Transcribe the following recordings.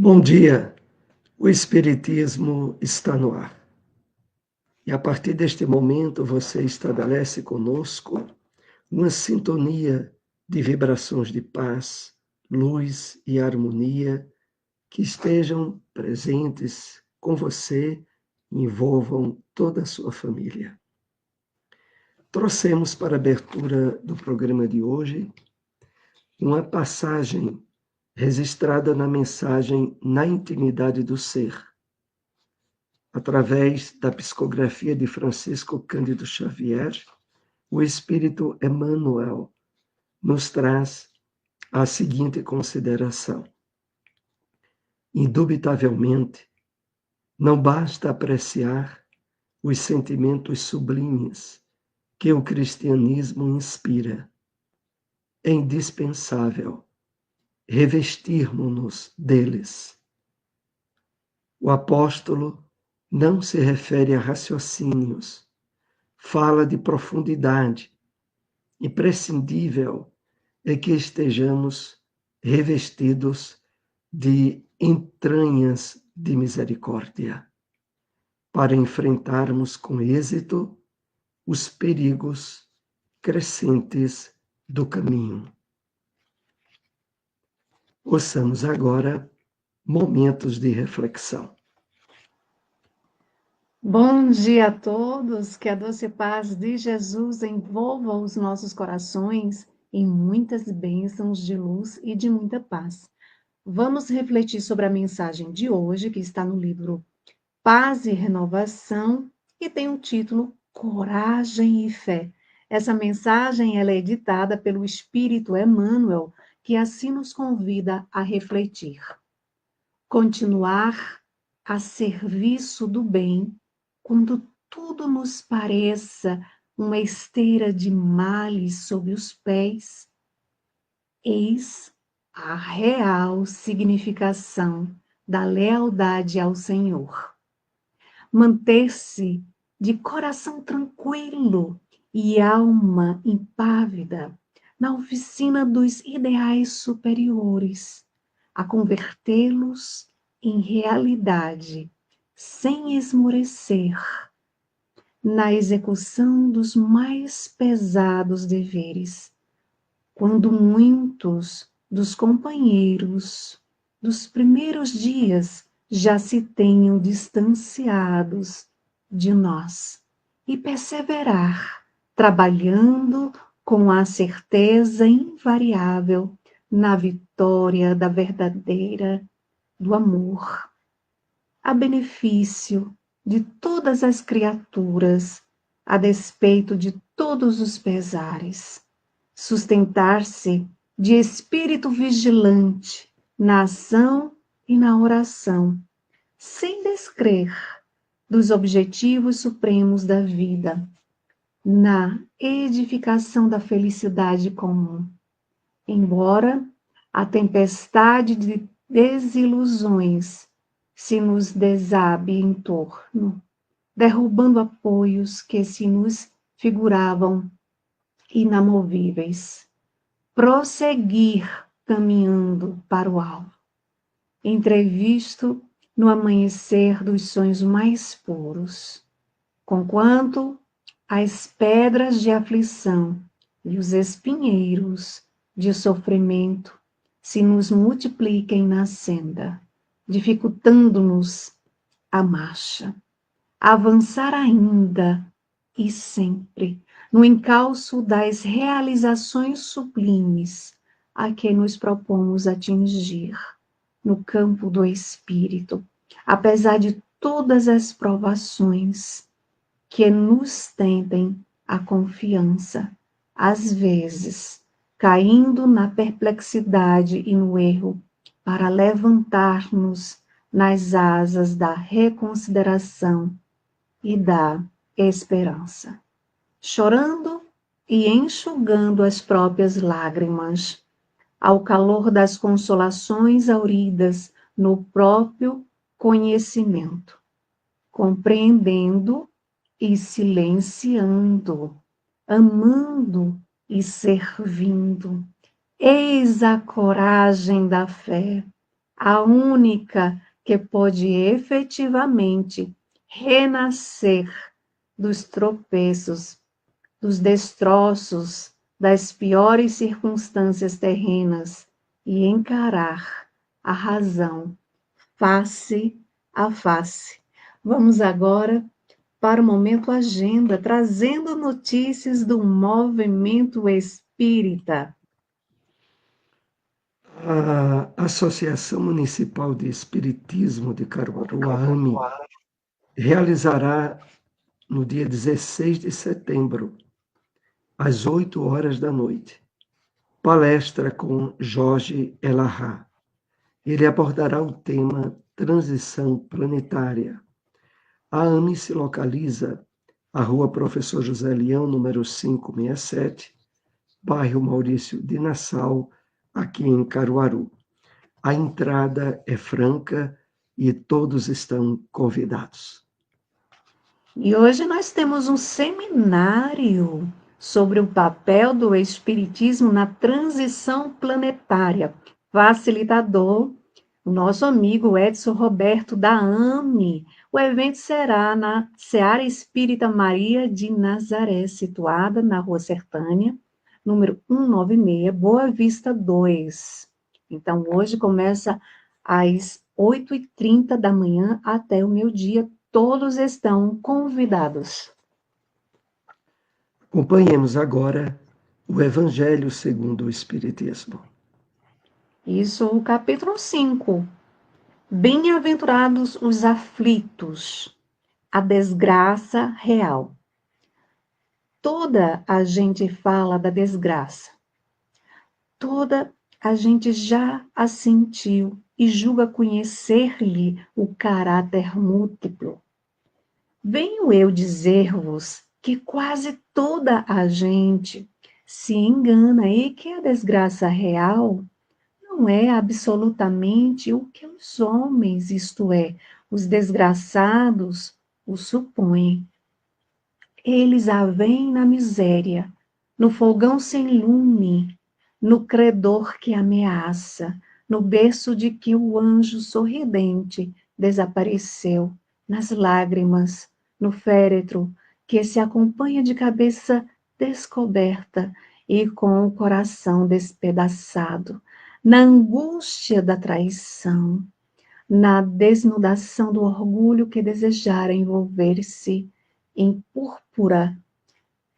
Bom dia, o Espiritismo está no ar. E a partir deste momento você estabelece conosco uma sintonia de vibrações de paz, luz e harmonia que estejam presentes com você e envolvam toda a sua família. Trouxemos para a abertura do programa de hoje uma passagem registrada na mensagem Na Intimidade do Ser, através da psicografia de Francisco Cândido Xavier. O Espírito Emmanuel nos traz a seguinte consideração: indubitavelmente, não basta apreciar os sentimentos sublimes que o cristianismo inspira. É indispensável revestirmos-nos deles. O apóstolo não se refere a raciocínios, fala de profundidade. Imprescindível é que estejamos revestidos de entranhas de misericórdia, para enfrentarmos com êxito os perigos crescentes do caminho. Ouçamos agora momentos de reflexão. Bom dia a todos, que a doce paz de Jesus envolva os nossos corações em muitas bênçãos de luz e de muita paz. Vamos refletir sobre a mensagem de hoje, que está no livro Paz e Renovação, e tem o título Coragem e Fé. Essa mensagem ela é editada pelo Espírito Emmanuel, que assim nos convida a refletir. Continuar a serviço do bem, quando tudo nos pareça uma esteira de males sob os pés, eis a real significação da lealdade ao Senhor. Manter-se de coração tranquilo e alma impávida na oficina dos ideais superiores, a convertê-los em realidade, sem esmorecer, na execução dos mais pesados deveres, quando muitos dos companheiros dos primeiros dias já se tenham distanciados de nós, e perseverar, trabalhando com a certeza invariável na vitória da verdadeira do amor, a benefício de todas as criaturas, a despeito de todos os pesares. Sustentar-se de espírito vigilante na ação e na oração, sem descrer dos objetivos supremos da vida, na edificação da felicidade comum. Embora a tempestade de desilusões se nos desabe em torno, derrubando apoios que se nos figuravam inamovíveis, prosseguir caminhando para o alvo, entrevisto no amanhecer dos sonhos mais puros, conquanto as pedras de aflição e os espinheiros de sofrimento se nos multipliquem na senda, dificultando-nos a marcha, avançar ainda e sempre no encalço das realizações sublimes a que nos propomos atingir no campo do espírito, apesar de todas as provações que nos tendem a confiança, às vezes caindo na perplexidade e no erro, para levantar-nos nas asas da reconsideração e da esperança, chorando e enxugando as próprias lágrimas, ao calor das consolações auridas no próprio conhecimento, compreendendo e silenciando, amando e servindo. Eis a coragem da fé, a única que pode efetivamente renascer dos tropeços, dos destroços, das piores circunstâncias terrenas e encarar a razão face a face. Vamos agora para o Momento Agenda, trazendo notícias do movimento espírita. A Associação Municipal de Espiritismo de Caruaru, a AME, realizará no dia 16 de setembro, às 8 horas da noite, palestra com Jorge Elahá. Ele abordará o tema Transição Planetária. A AME se localiza à Rua Professor José Leão, número 567, bairro Maurício de Nassau, aqui em Caruaru. A entrada é franca e todos estão convidados. E hoje nós temos um seminário sobre o papel do Espiritismo na transição planetária. Facilitador, o nosso amigo Edson Roberto da AME. O evento será na Seara Espírita Maria de Nazaré, situada na Rua Sertânia, número 196, Boa Vista 2. Então, hoje começa às 8h30 da manhã até o meio-dia. Todos estão convidados. Acompanhemos agora o Evangelho segundo o Espiritismo. Isso, o capítulo 5. Bem-aventurados os aflitos, a desgraça real. Toda a gente fala da desgraça. Toda a gente já a sentiu e julga conhecer-lhe o caráter múltiplo. Venho eu dizer-vos que quase toda a gente se engana e que a desgraça real não é absolutamente o que os homens, isto é, os desgraçados, o supõem. Eles a veem na miséria, no fogão sem lume, no credor que ameaça, no berço de que o anjo sorridente desapareceu, nas lágrimas, no féretro que se acompanha de cabeça descoberta e com o coração despedaçado, na angústia da traição, na desnudação do orgulho que desejara envolver-se em púrpura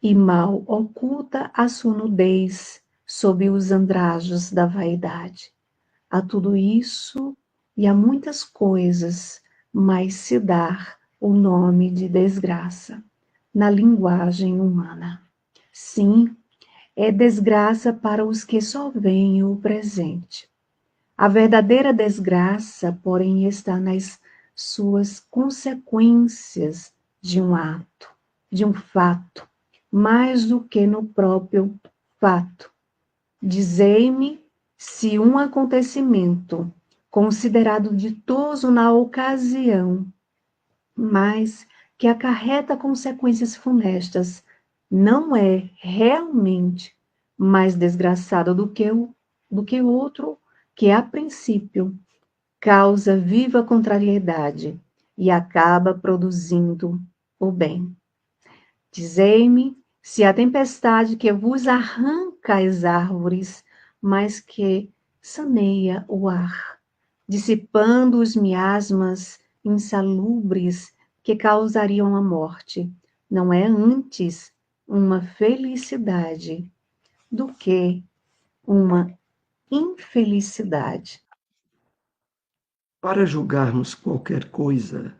e mal oculta a sua nudez sob os andrajos da vaidade. A tudo isso e a muitas coisas mais se dá o nome de desgraça na linguagem humana. Sim, é desgraça para os que só veem o presente. A verdadeira desgraça, porém, está nas suas consequências de um ato, de um fato, mais do que no próprio fato. Dizei-me se um acontecimento considerado ditoso na ocasião, mas que acarreta consequências funestas, não é realmente mais desgraçado do que outro que, a princípio, causa viva contrariedade e acaba produzindo o bem. Dizei-me se a tempestade que vos arranca as árvores, mas que saneia o ar, dissipando os miasmas insalubres que causariam a morte, não é antes uma felicidade do que uma infelicidade. Para julgarmos qualquer coisa,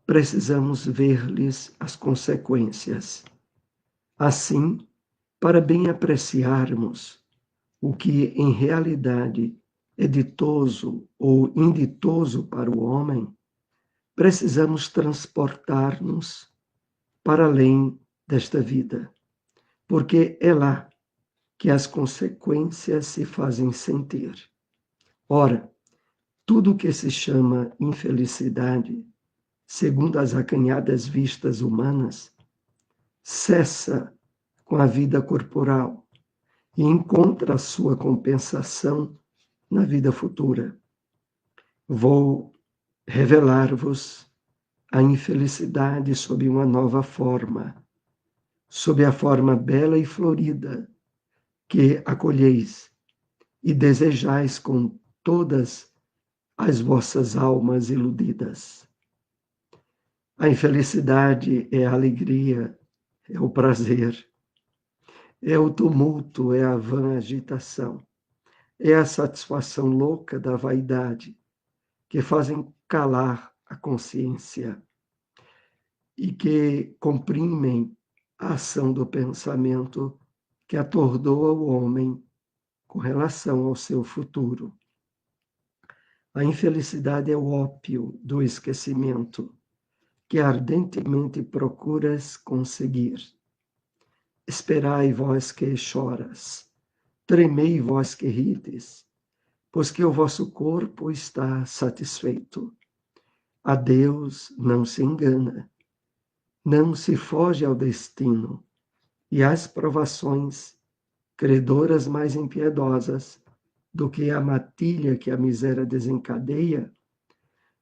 precisamos ver-lhes as consequências. Assim, para bem apreciarmos o que em realidade é ditoso ou inditoso para o homem, precisamos transportar-nos para além desta vida, porque é lá que as consequências se fazem sentir. Ora, tudo o que se chama infelicidade, segundo as acanhadas vistas humanas, cessa com a vida corporal e encontra a sua compensação na vida futura. vou revelar-vos a infelicidade sob uma nova forma, sob a forma bela e florida que acolheis e desejais com todas as vossas almas iludidas. A infelicidade é a alegria, é o prazer, é o tumulto, é a vã agitação, é a satisfação louca da vaidade que fazem calar a consciência e que comprimem a ação do pensamento que atordoa o homem com relação ao seu futuro. A infelicidade é o ópio do esquecimento que ardentemente procuras conseguir. Esperai vós que choras, tremei vós que rides, pois que o vosso corpo está satisfeito. A Deus não se engana, não se foge ao destino, e às provações, credoras mais impiedosas do que a matilha que a miséria desencadeia,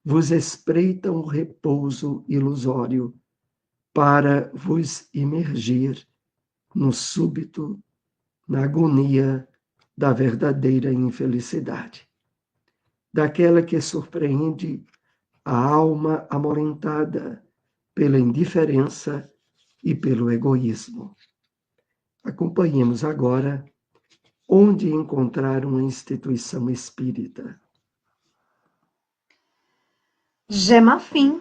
vos espreitam o repouso ilusório para vos imergir no súbito, na agonia da verdadeira infelicidade, daquela que surpreende a alma amorentada pela indiferença e pelo egoísmo. Acompanhemos agora onde encontrar uma instituição espírita. Gemafim,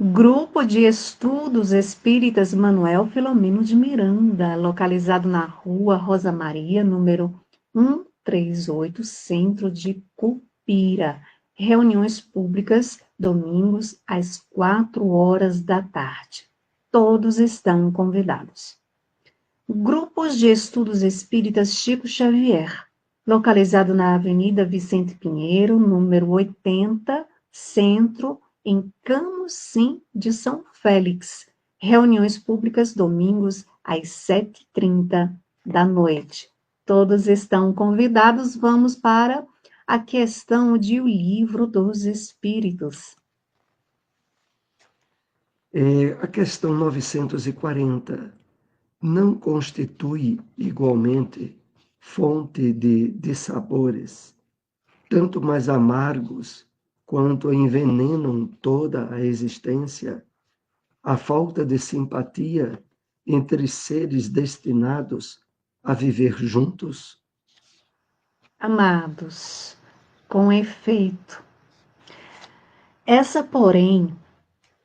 Grupo de Estudos Espíritas Manuel Filomeno de Miranda, localizado na Rua Rosa Maria, número 138, Centro de Cupira. Reuniões públicas, domingos, às 4 horas da tarde. Todos estão convidados. Grupos de Estudos Espíritas Chico Xavier, localizado na Avenida Vicente Pinheiro, número 80, Centro, em Camocim de São Félix. Reuniões públicas domingos às 7h30 da noite. Todos estão convidados. Vamos para a questão de O Livro dos Espíritos. A questão 940 não constitui igualmente fonte de sabores, tanto mais amargos quanto envenenam toda a existência, a falta de simpatia entre seres destinados a viver juntos? Amados, com efeito, essa, porém,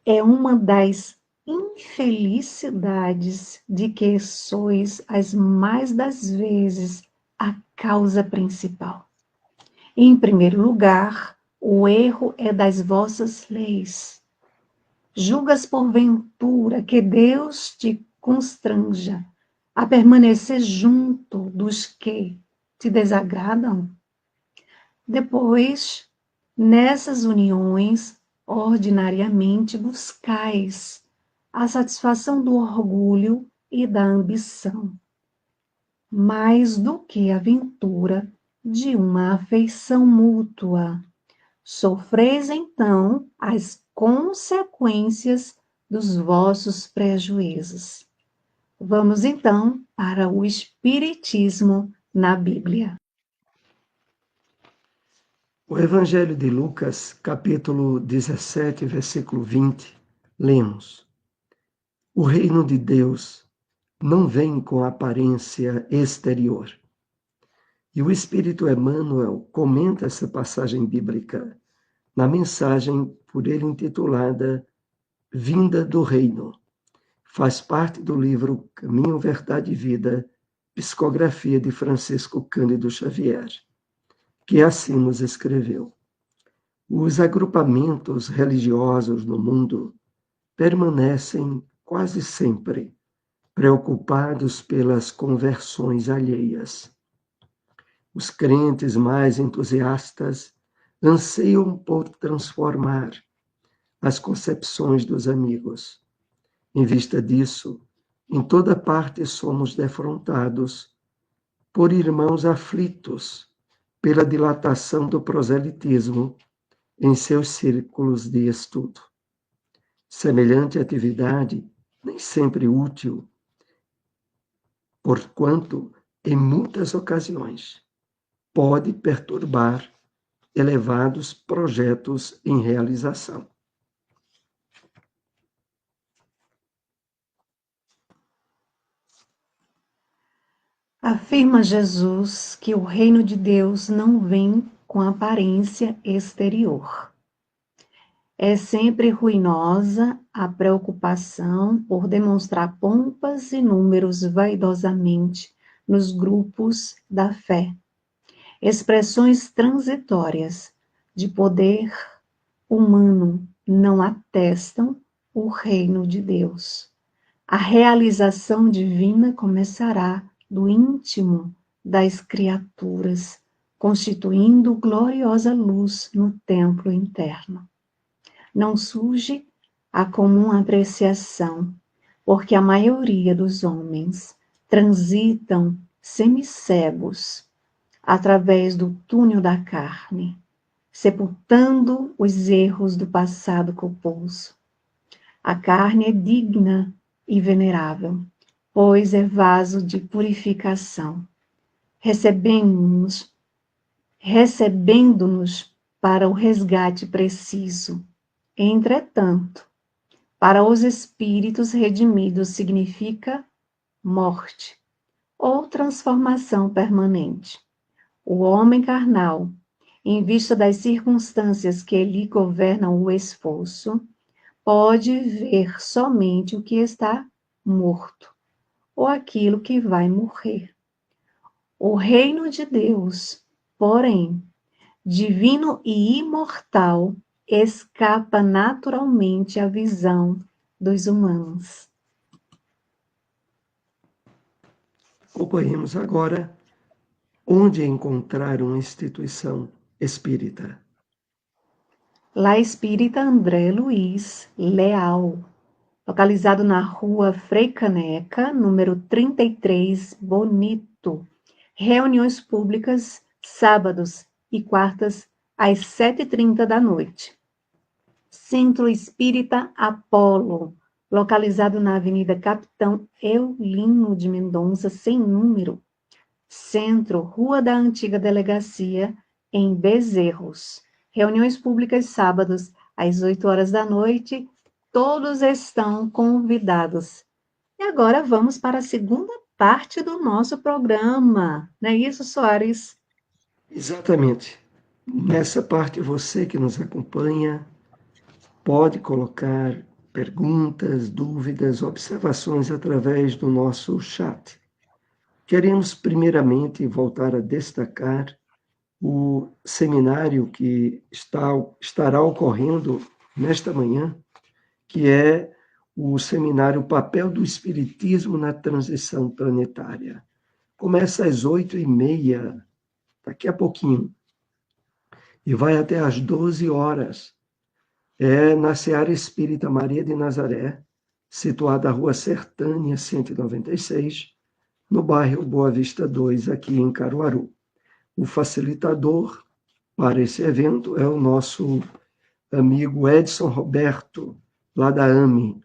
é uma das infelicidades de que sois as mais das vezes a causa principal. Em primeiro lugar, o erro é das vossas leis. Julgas porventura que Deus te constranja a permanecer junto dos que te desagradam? Depois, nessas uniões, ordinariamente buscais a satisfação do orgulho e da ambição, mais do que a ventura de uma afeição mútua. Sofreis, então, as consequências dos vossos prejuízos. Vamos, então, para o Espiritismo na Bíblia. O Evangelho de Lucas, capítulo 17, versículo 20, lemos: O reino de Deus não vem com aparência exterior. E o Espírito Emmanuel comenta essa passagem bíblica na mensagem por ele intitulada Vinda do Reino. Faz parte do livro Caminho, Verdade e Vida, psicografia de Francisco Cândido Xavier, que assim nos escreveu: os agrupamentos religiosos no mundo permanecem quase sempre preocupados pelas conversões alheias. Os crentes mais entusiastas anseiam por transformar as concepções dos amigos. Em vista disso, em toda parte somos defrontados por irmãos aflitos pela dilatação do proselitismo em seus círculos de estudo. Semelhante atividade, nem sempre útil, porquanto, em muitas ocasiões, pode perturbar elevados projetos em realização. Afirma Jesus que o reino de Deus não vem com aparência exterior. É sempre ruinosa a preocupação por demonstrar pompas e números vaidosamente nos grupos da fé. Expressões transitórias de poder humano não atestam o reino de Deus. A realização divina começará do íntimo das criaturas, constituindo gloriosa luz no templo interno. Não surge a comum apreciação, porque a maioria dos homens transitam semicegos através do túnel da carne, sepultando os erros do passado culposo. A carne é digna e venerável, pois é vaso de purificação, recebendo-nos para o resgate preciso. Entretanto, para os espíritos redimidos significa morte ou transformação permanente. O homem carnal, em vista das circunstâncias que lhe governam o esforço, pode ver somente o que está morto ou aquilo que vai morrer. O reino de Deus, porém, divino e imortal, escapa naturalmente à visão dos humanos. Acompanhemos agora onde encontrar uma instituição espírita. La Espírita André Luiz Leal, localizado na rua Frei Caneca, número 33, Bonito. Reuniões públicas, sábados e quartas, às 7h30 da noite. Centro Espírita Apolo, localizado na Avenida Capitão Eulino de Mendonça, sem número. Centro, Rua da Antiga Delegacia, em Bezerros. Reuniões públicas sábados, às 8h da noite. Todos estão convidados. E agora vamos para a segunda parte do nosso programa. Não é isso, Soares? Exatamente. Nessa parte, você que nos acompanha pode colocar perguntas, dúvidas, observações através do nosso chat. Queremos, primeiramente, voltar a destacar o seminário que estará ocorrendo nesta manhã, que é o seminário Papel do Espiritismo na Transição Planetária. Começa às 8h30, daqui a pouquinho, e vai até às 12h. É na Seara Espírita Maria de Nazaré, situada na Rua Sertânia, 196, no bairro Boa Vista 2, aqui em Caruaru. O facilitador para esse evento é o nosso amigo Edson Roberto, lá da AME.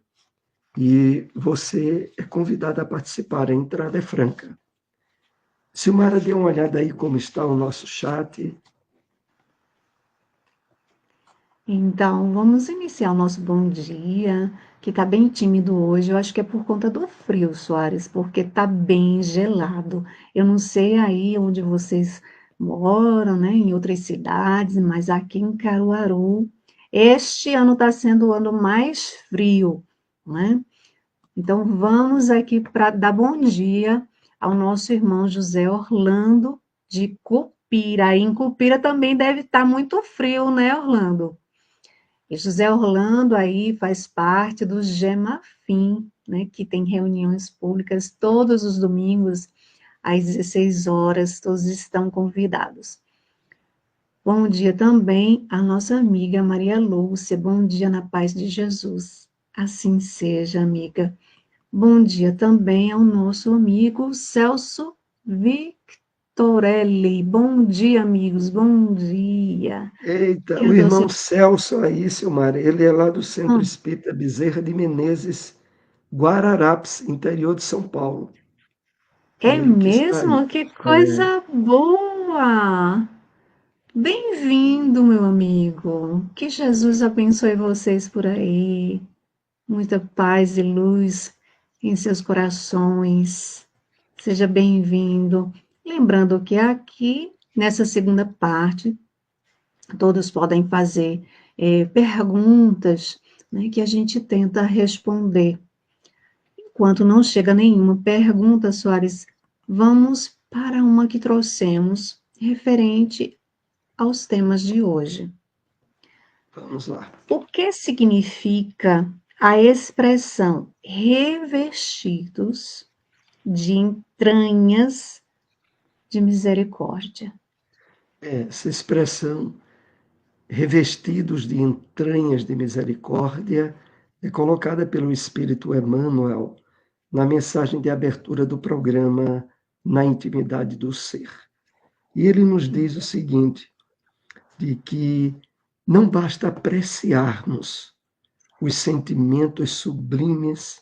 E você é convidado a participar, a entrada é franca. Silmara, dê uma olhada aí como está o nosso chat. Então, vamos iniciar o nosso bom dia, que está bem tímido hoje. Eu acho que é por conta do frio, Soares, porque está bem gelado. Eu não sei aí onde vocês moram, né, em outras cidades, mas aqui em Caruaru, este ano está sendo o ano mais frio, né? Então, vamos aqui para dar bom dia ao nosso irmão José Orlando de Cupira. Aí em Cupira também deve estar muito frio, né, Orlando? E José Orlando aí faz parte do Gemafim, né, que tem reuniões públicas todos os domingos, às 16h, todos estão convidados. Bom dia também à nossa amiga Maria Lúcia, bom dia na paz de Jesus. Assim seja, amiga. Bom dia também ao nosso amigo Celso Torelli. Bom dia, amigos, bom dia. Eita, Que a o irmão doce... Celso aí, Silmar, ele é lá do Centro Ah, Espírita Bezerra de Menezes, Guararapes, interior de São Paulo. é Ele que está aí. mesmo? Que É, coisa boa! Bem-vindo, meu amigo. Que Jesus abençoe vocês por aí. Muita paz e luz em seus corações. Seja bem-vindo. Lembrando que aqui, nessa segunda parte, todos podem fazer perguntas, né, que a gente tenta responder. Enquanto não chega nenhuma pergunta, Soares, vamos para uma que trouxemos referente aos temas de hoje. vamos lá. O que significa a expressão revestidos de entranhas de misericórdia? Essa expressão, revestidos de entranhas de misericórdia, é colocada pelo Espírito Emmanuel na mensagem de abertura do programa Na Intimidade do Ser. E ele nos diz o seguinte, de que não basta apreciarmos os sentimentos sublimes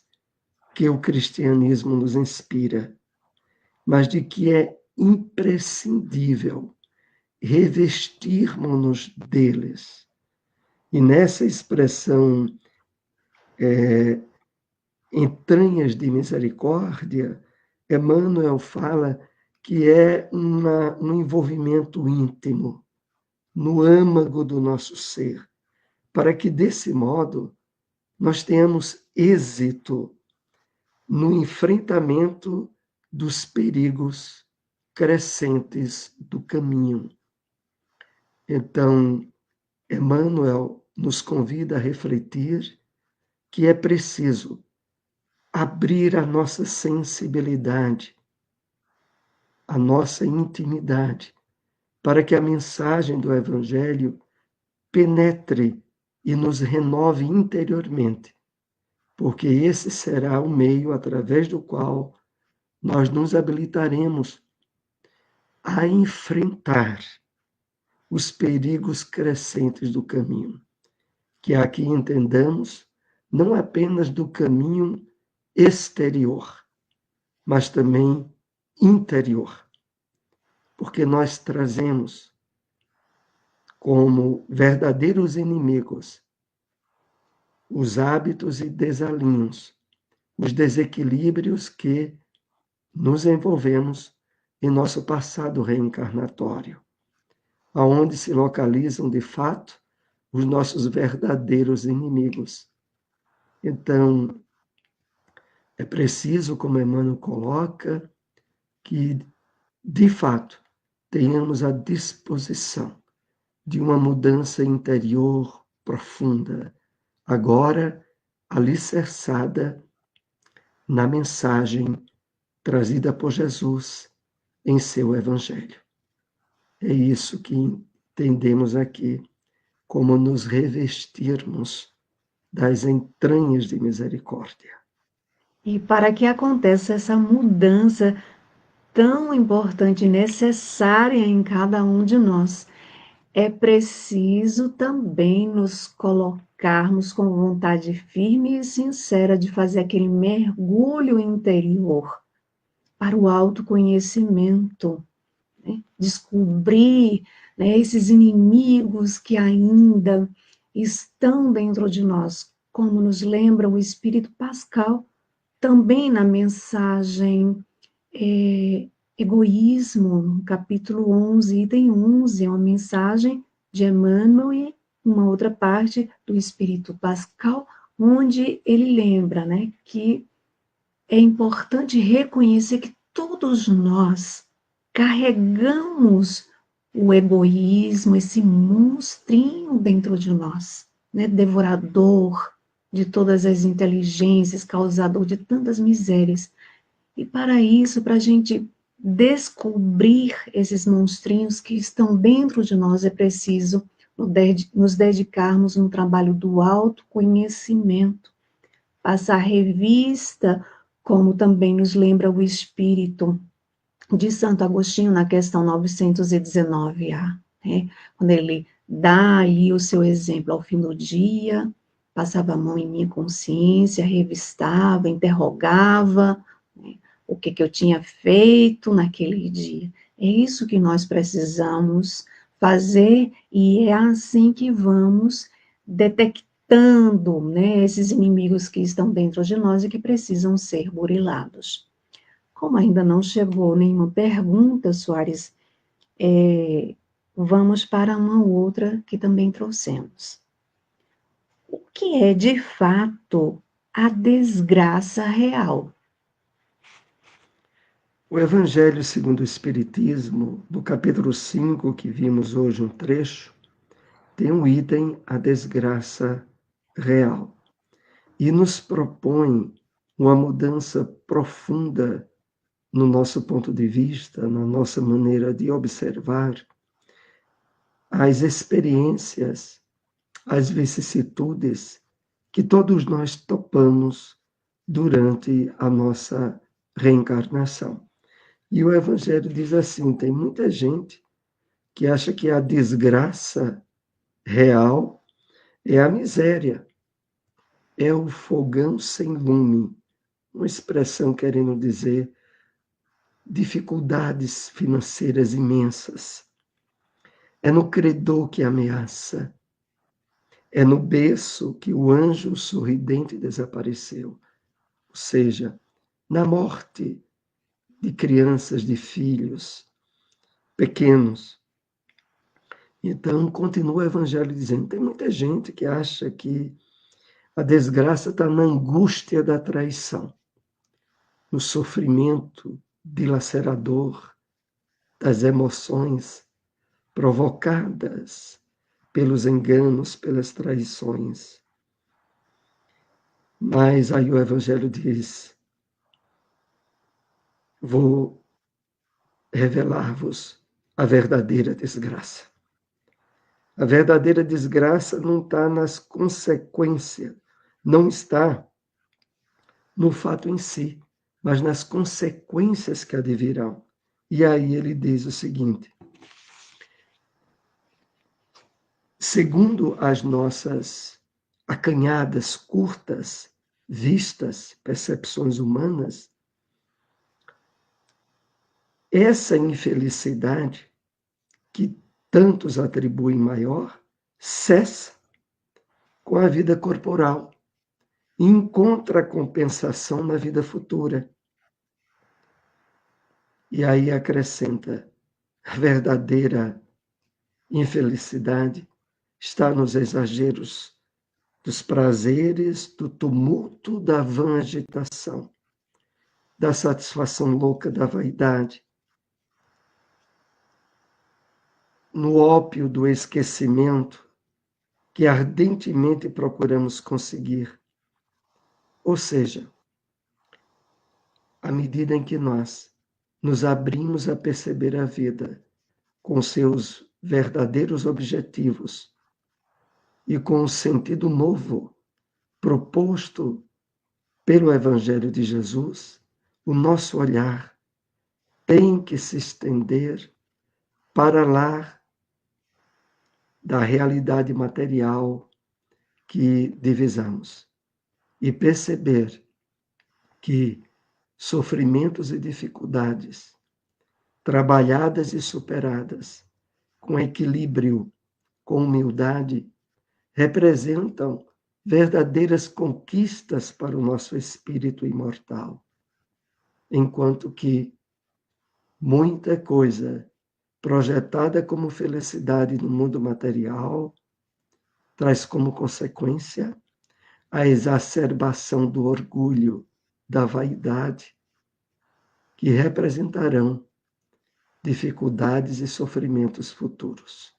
que o cristianismo nos inspira, mas de que é imprescindível revestirmos-nos deles. E nessa expressão, entranhas de misericórdia, Emmanuel fala que é um envolvimento íntimo no âmago do nosso ser, para que desse modo nós tenhamos êxito no enfrentamento dos perigos crescentes do caminho. Então, Emmanuel nos convida a refletir que é preciso abrir a nossa sensibilidade, a nossa intimidade, para que a mensagem do Evangelho penetre e nos renove interiormente, porque esse será o meio através do qual nós nos habilitaremos a enfrentar os perigos crescentes do caminho, que aqui entendamos não apenas do caminho exterior, mas também interior, porque nós trazemos como verdadeiros inimigos os hábitos e desalinhos, os desequilíbrios que nos envolvemos em nosso passado reencarnatório, aonde se localizam, de fato, os nossos verdadeiros inimigos. Então, é preciso, como Emmanuel coloca, que, de fato, tenhamos a disposição de uma mudança interior profunda, agora alicerçada na mensagem trazida por Jesus em seu Evangelho. É isso que entendemos aqui, como nos revestirmos das entranhas de misericórdia. E para que aconteça essa mudança tão importante e necessária em cada um de nós, é preciso também nos colocarmos com vontade firme e sincera de fazer aquele mergulho interior para o autoconhecimento, né? Descobrir, né, esses inimigos que ainda estão dentro de nós, como nos lembra o Espírito Pascal, também na mensagem Egoísmo, capítulo 11, item 11, é uma mensagem de Emmanuel e uma outra parte do Espírito Pascal, onde ele lembra, né, que é importante reconhecer que todos nós carregamos o egoísmo, esse monstrinho dentro de nós, né, devorador de todas as inteligências, causador de tantas misérias. E para isso, para a gente descobrir esses monstrinhos que estão dentro de nós, é preciso nos dedicarmos no trabalho do autoconhecimento, passar revista, como também nos lembra o Espírito, de Santo Agostinho na questão 919A, né? Quando ele dá ali o seu exemplo ao fim do dia, passava a mão em minha consciência, revistava, interrogava, né, o que eu tinha feito naquele dia. É isso que nós precisamos fazer e é assim que vamos detectando, né, esses inimigos que estão dentro de nós e que precisam ser burilados. Como ainda não chegou nenhuma pergunta, Soares, vamos para uma outra que também trouxemos. O que é, de fato, a desgraça real? O Evangelho segundo o Espiritismo, do capítulo 5, que vimos hoje um trecho, tem um item, a desgraça real, e nos propõe uma mudança profunda no nosso ponto de vista, na nossa maneira de observar as experiências, as vicissitudes que todos nós topamos durante a nossa reencarnação. E o Evangelho diz assim: tem muita gente que acha que a desgraça real é a miséria, é o fogão sem lume, uma expressão querendo dizer dificuldades financeiras imensas. É no credor que ameaça, é no berço que o anjo sorridente desapareceu, ou seja, na morte de crianças, de filhos pequenos. Então, continua o Evangelho dizendo: tem muita gente que acha que a desgraça está na angústia da traição, no sofrimento dilacerador das emoções provocadas pelos enganos, pelas traições. Mas aí o Evangelho diz: vou revelar-vos a verdadeira desgraça. A verdadeira desgraça não está nas consequências, não está no fato em si, mas nas consequências que advirão. E aí ele diz o seguinte: segundo as nossas acanhadas, curtas vistas, percepções humanas, essa infelicidade que tantos atribuem maior cessa com a vida corporal e encontra compensação na vida futura. E aí acrescenta: a verdadeira infelicidade está nos exageros dos prazeres, do tumulto da vã agitação, da satisfação louca da vaidade, no ópio do esquecimento que ardentemente procuramos conseguir. Ou seja, à medida em que nós nos abrimos a perceber a vida com seus verdadeiros objetivos e com o sentido novo proposto pelo Evangelho de Jesus, o nosso olhar tem que se estender para lá da realidade material que divisamos e perceber que sofrimentos e dificuldades, trabalhadas e superadas, com equilíbrio, com humildade, representam verdadeiras conquistas para o nosso espírito imortal, enquanto que muita coisa projetada como felicidade no mundo material traz como consequência a exacerbação do orgulho, da vaidade, que representarão dificuldades e sofrimentos futuros.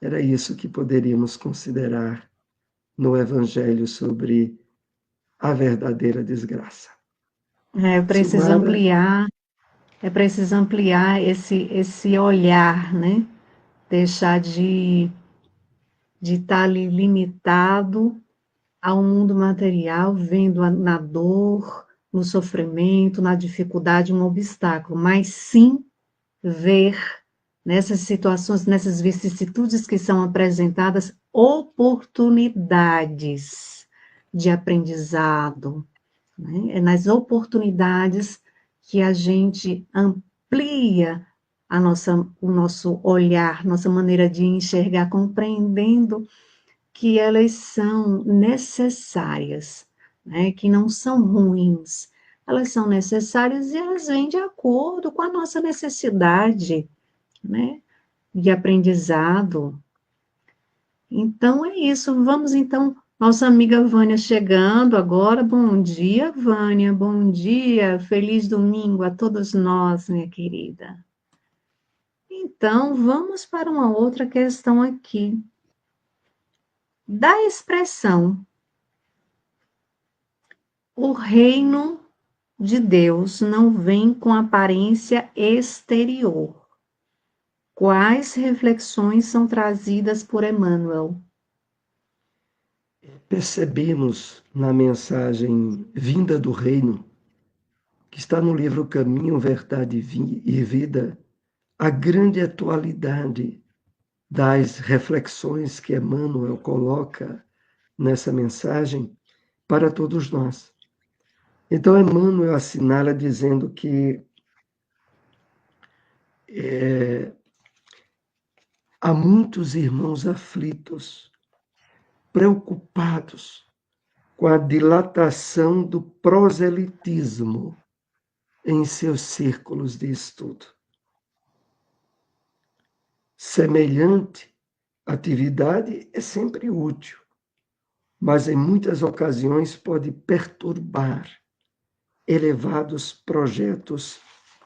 Era isso que poderíamos considerar no Evangelho sobre a verdadeira desgraça. É preciso Silmara, ampliar, é preciso ampliar esse olhar, né? Deixar de estar ali limitado ao mundo material, vendo na dor, no sofrimento, na dificuldade, um obstáculo, mas sim ver nessas situações, nessas vicissitudes que são apresentadas, oportunidades de aprendizado, né? É nas oportunidades que a gente amplia o nosso olhar, nossa maneira de enxergar, compreendendo que elas são necessárias, né? Que não são ruins. Elas são necessárias e elas vêm de acordo com a nossa necessidade, né? De aprendizado. Então é isso. Vamos então, nossa amiga Vânia chegando agora. Bom dia, Vânia. Bom dia. Feliz domingo a todos nós, minha querida. Então, vamos para uma outra questão aqui. Da expressão o reino de Deus não vem com aparência exterior. Quais reflexões são trazidas por Emmanuel? Percebemos na mensagem Vinda do Reino, que está no livro Caminho, Verdade e Vida, a grande atualidade das reflexões que Emmanuel coloca nessa mensagem para todos nós. Então, Emmanuel assinala dizendo que há muitos irmãos aflitos, preocupados com a dilatação do proselitismo em seus círculos de estudo. Semelhante atividade é sempre útil, mas em muitas ocasiões pode perturbar elevados projetos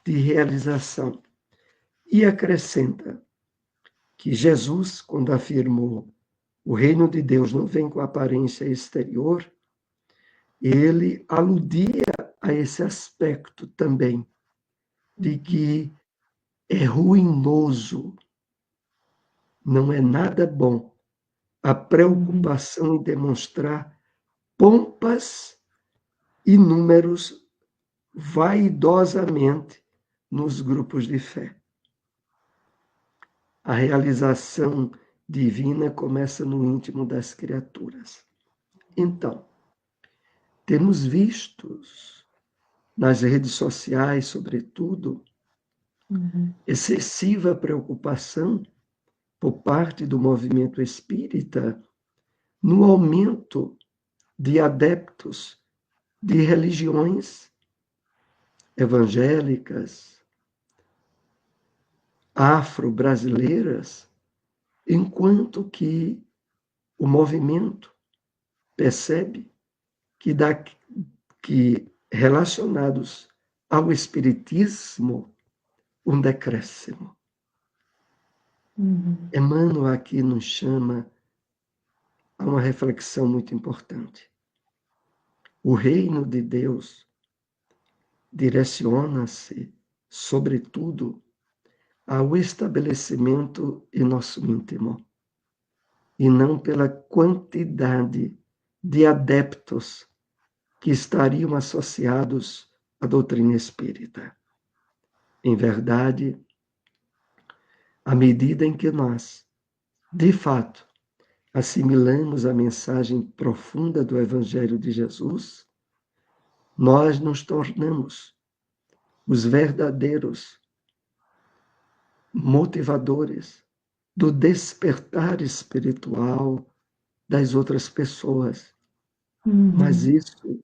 de realização. E acrescenta que Jesus, quando afirmou o reino de Deus não vem com aparência exterior, ele aludia a esse aspecto também, de que é ruinoso, não é nada bom, a preocupação em demonstrar pompas e números vaidosamente nos grupos de fé. A realização divina começa no íntimo das criaturas. Então, temos visto nas redes sociais, sobretudo, excessiva preocupação por parte do movimento espírita no aumento de adeptos de religiões evangélicas, afro-brasileiras, enquanto que o movimento percebe que relacionados ao espiritismo, um decréscimo. Emmanuel aqui nos chama a uma reflexão muito importante. O reino de Deus direciona-se, sobretudo, ao estabelecimento em nosso íntimo, e não pela quantidade de adeptos que estariam associados à doutrina espírita. Em verdade, à medida em que nós, de fato, assimilamos a mensagem profunda do Evangelho de Jesus, nós nos tornamos os verdadeiros motivadores do despertar espiritual das outras pessoas. Mas isso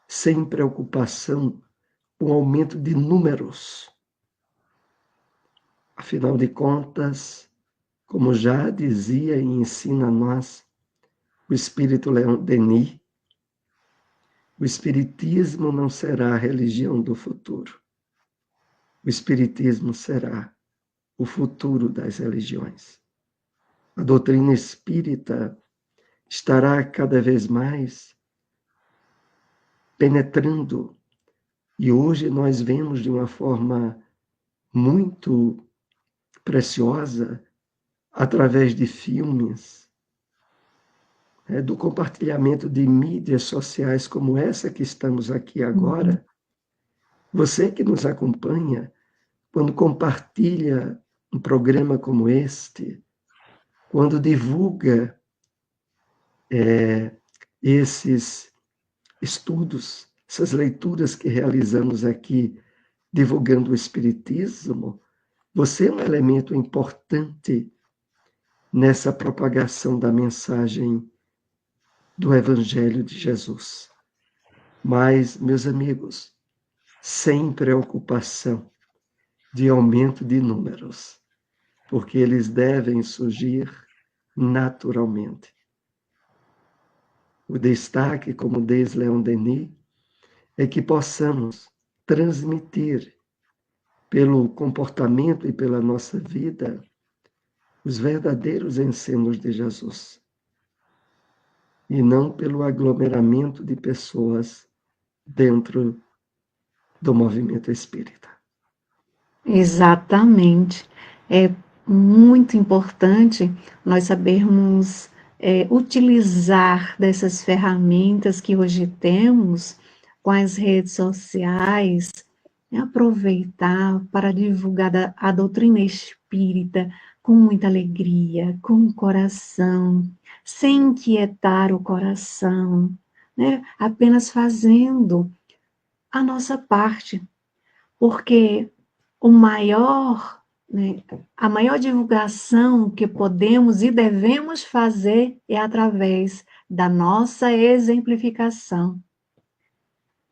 sem preocupação com o aumento de números. Afinal de contas, como já dizia e ensina a nós o espírito Leon Denis, o espiritismo não será a religião do futuro. O espiritismo será o futuro das religiões. A doutrina espírita estará cada vez mais penetrando, e hoje nós vemos de uma forma muito preciosa, através de filmes, do compartilhamento de mídias sociais como essa que estamos aqui agora, você que nos acompanha, quando compartilha um programa como este, quando divulga esses estudos, essas leituras que realizamos aqui, divulgando o Espiritismo, você é um elemento importante nessa propagação da mensagem do Evangelho de Jesus. Mas, meus amigos, sem preocupação de aumento de números, porque eles devem surgir naturalmente. O destaque, como diz Leon Denis, é que possamos transmitir pelo comportamento e pela nossa vida os verdadeiros ensinos de Jesus, e não pelo aglomeramento de pessoas dentro do movimento espírita. Exatamente. É muito importante nós sabermos utilizar dessas ferramentas que hoje temos com as redes sociais, aproveitar para divulgar a doutrina espírita com muita alegria, com o coração, sem inquietar o coração, né? Apenas fazendo a nossa parte, porque o maior, né, a maior divulgação que podemos e devemos fazer é através da nossa exemplificação.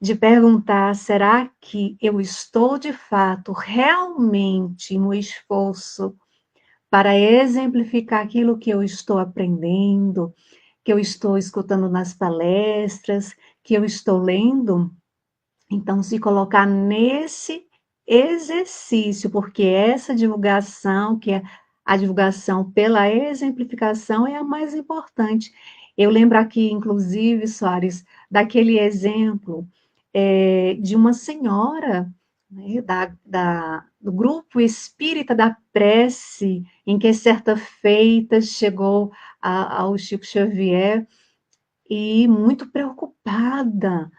De perguntar, será que eu estou de fato, realmente no esforço para exemplificar aquilo que eu estou aprendendo, que eu estou escutando nas palestras, que eu estou lendo? Então, se colocar nesse exercício, porque essa divulgação, que é a divulgação pela exemplificação, é a mais importante. Eu lembro aqui, inclusive, Soares, daquele exemplo de uma senhora, né, do grupo espírita da prece, em que certa feita chegou ao Chico Xavier e muito preocupada,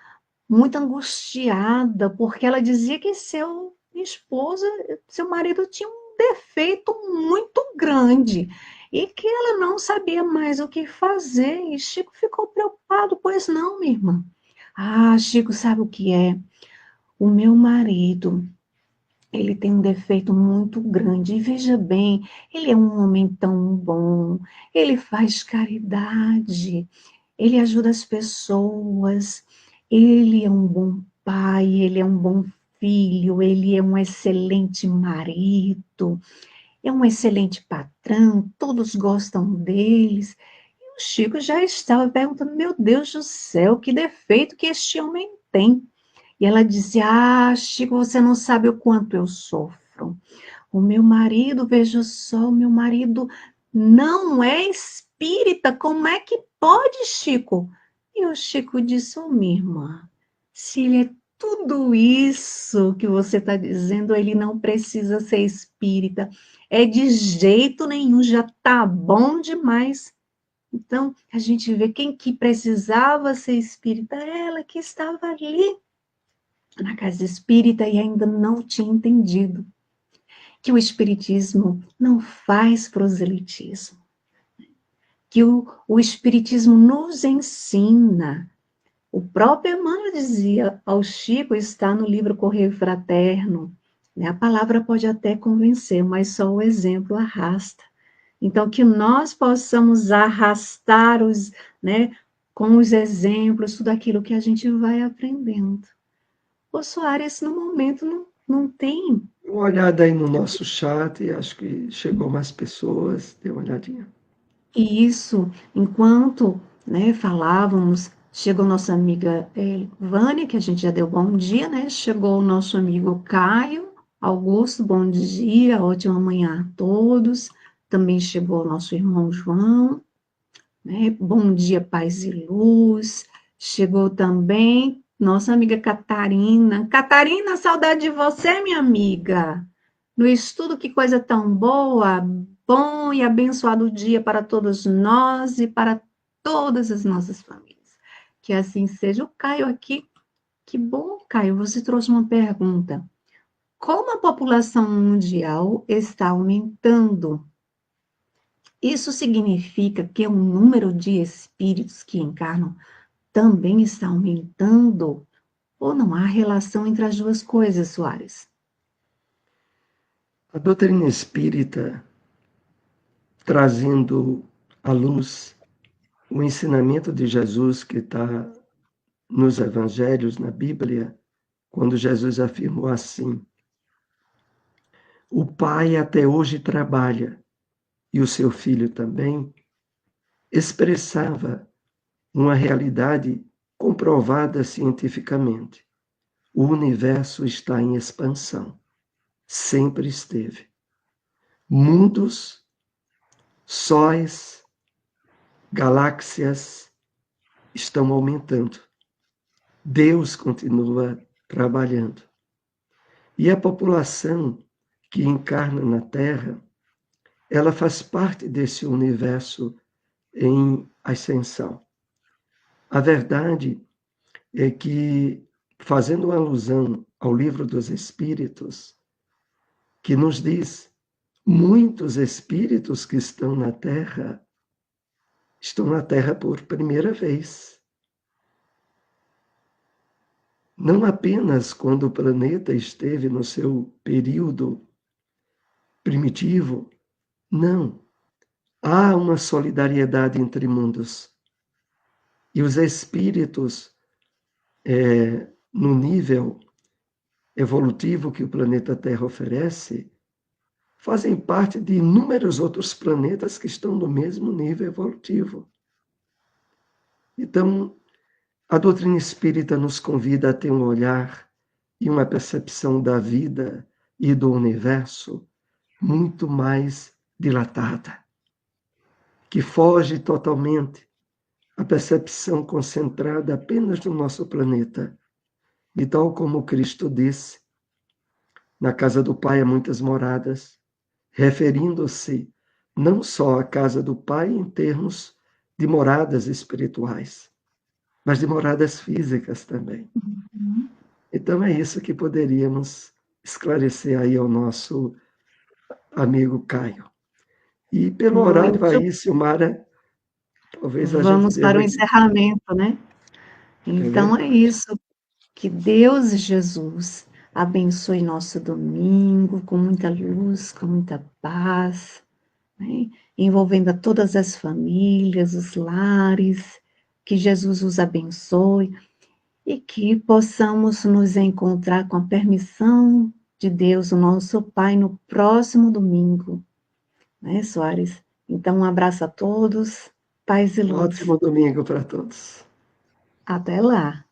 muito angustiada, porque ela dizia que seu marido tinha um defeito muito grande e que ela não sabia mais o que fazer. E Chico ficou preocupado, pois não, minha irmã. Ah, Chico, sabe o que é? O meu marido, ele tem um defeito muito grande. E veja bem, ele é um homem tão bom, ele faz caridade, ele ajuda as pessoas, ele é um bom pai, ele é um bom filho, ele é um excelente marido, é um excelente patrão, todos gostam deles. E o Chico já estava perguntando, meu Deus do céu, que defeito que este homem tem. E ela dizia, ah, Chico, você não sabe o quanto eu sofro. O meu marido, veja só, o meu marido não é espírita, como é que pode, Chico? E o Chico disse, oh, minha irmã, se ele é tudo isso que você está dizendo, ele não precisa ser espírita. É de jeito nenhum, já tá bom demais. Então, a gente vê quem que precisava ser espírita, ela que estava ali na casa espírita e ainda não tinha entendido que o espiritismo não faz proselitismo, que o espiritismo nos ensina. O próprio Emmanuel dizia ao Chico, está no livro Correio Fraterno, né? A palavra pode até convencer, mas só o exemplo arrasta. Então, que nós possamos arrastar né, com os exemplos, tudo aquilo que a gente vai aprendendo. O Soares, no momento, não tem. Uma olhada aí no nosso chat, acho que chegou mais pessoas, dê uma olhadinha. E isso, enquanto né, falávamos, chegou nossa amiga Vânia, que a gente já deu bom dia, né? Chegou o nosso amigo Caio Augusto, bom dia, ótima manhã a todos. Também chegou o nosso irmão João, né? Bom dia, paz e luz. Chegou também nossa amiga Catarina. Catarina, saudade de você, minha amiga. No estudo, que coisa tão boa, bom e abençoado dia para todos nós e para todas as nossas famílias. Que assim seja. O Caio aqui, que bom, Caio, você trouxe uma pergunta. Como a população mundial está aumentando? Isso significa que o número de espíritos que encarnam também está aumentando? Ou não há relação entre as duas coisas, Soares? A doutrina espírita, trazendo à luz o ensinamento de Jesus que está nos evangelhos, na Bíblia, quando Jesus afirmou assim: o Pai até hoje trabalha e o seu Filho também, expressava uma realidade comprovada cientificamente. O universo está em expansão, sempre esteve. Mundos, sóis, galáxias estão aumentando. Deus continua trabalhando. E a população que encarna na Terra, ela faz parte desse universo em ascensão. A verdade é que, fazendo uma alusão ao Livro dos Espíritos, que nos diz muitos espíritos que estão na Terra por primeira vez. Não apenas quando o planeta esteve no seu período primitivo, não. Há uma solidariedade entre mundos. E os espíritos, no nível evolutivo que o planeta Terra oferece, fazem parte de inúmeros outros planetas que estão no mesmo nível evolutivo. Então, a doutrina espírita nos convida a ter um olhar e uma percepção da vida e do universo muito mais dilatada, que foge totalmente à percepção concentrada apenas no nosso planeta. E tal como Cristo disse, na casa do Pai há muitas moradas, referindo-se não só à casa do Pai em termos de moradas espirituais, mas de moradas físicas também. Uhum. Então é isso que poderíamos esclarecer aí ao nosso amigo Caio. E pelo horário Muito. aí, Silmara, talvez a gente Vamos para deva o ir. encerramento, né? É Então é verdade. isso. Que Deus e Jesus abençoe nosso domingo com muita luz, com muita paz, né? Envolvendo a todas as famílias, os lares. Que Jesus os abençoe e que possamos nos encontrar com a permissão de Deus, o nosso Pai, no próximo domingo, né, Soares? Então, um abraço a todos, paz e luz. Ótimo domingo para todos. Até lá.